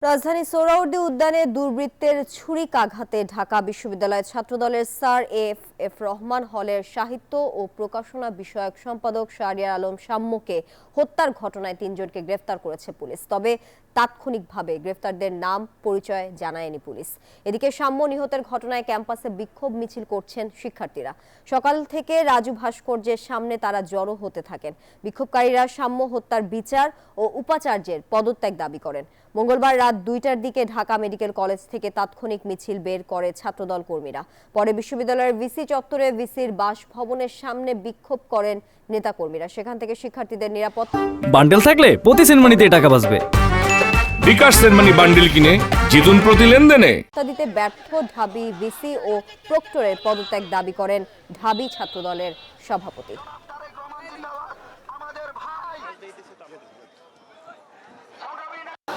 রাজধানী সোহরাওয়ার্দী উদ্যানে দুর্বৃত্তের ছুরিকাঘাতে ঢাকা বিশ্ববিদ্যালয়ের ছাত্রদলের স্যার এফ রহমান হলের সাহিত্য ও প্রকাশনা বিষয়ক সম্পাদক শাহরিয়ার আলম শাম্যকে হত্যার ঘটনায় ৩ জনকে গ্রেফতার করেছে পুলিশ। তবে তাৎক্ষণিকভাবে গ্রেফতারদের নাম পরিচয় জানায়নি পুলিশ। এদিকে শাম্য নিহতের ঘটনায় ক্যাম্পাসে বিক্ষোভ মিছিল করছেন শিক্ষার্থীরা। সকাল থেকে রাজু ভাস্কর্যের সামনে তারা জড়ো হতে থাকেন। বিক্ষোভকারীরা শাম্য হত্যার বিচার ও উপাচার্যের পদত্যাগ দাবি করেন। মঙ্গলবার রাত ২টার দিকে ঢাকা মেডিকেল কলেজ থেকে তাৎক্ষণিক মিছিল বের করে ছাত্রদল কর্মীরা। পরে বিশ্ববিদ্যালয়ের ভিসি চত্বরে ভিসির বাসভবনের সামনে বিক্ষোভ করেন নেতাকর্মীরা। সেখান থেকে শিক্ষার্থীদের নিরাপত্তা বান্ডেল থাকলে প্রতি সেনমানিতে টাকা বাঁচবে। বিকাশ সেনমানি বান্ডেল কিনে জিতুন প্রতি লেনদেনে। দিতে ব্যর্থ ঢাবি ভিসি ও প্রক্টরের পদত্যাগ দাবি করেন ঢাবি ছাত্রদলের সভাপতি।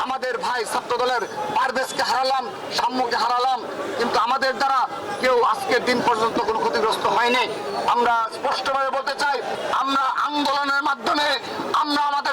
আমাদের ভাই ছাত্রদলের পারভেজকে হারালাম, শাম্যকে হারালাম, কিন্তু আমাদের দ্বারা কেউ আজকের দিন পর্যন্ত কোনো ক্ষতিগ্রস্ত হয়নি। আমরা স্পষ্টভাবে বলতে চাই, আমরা আন্দোলনের মাধ্যমে আমরা আমাদের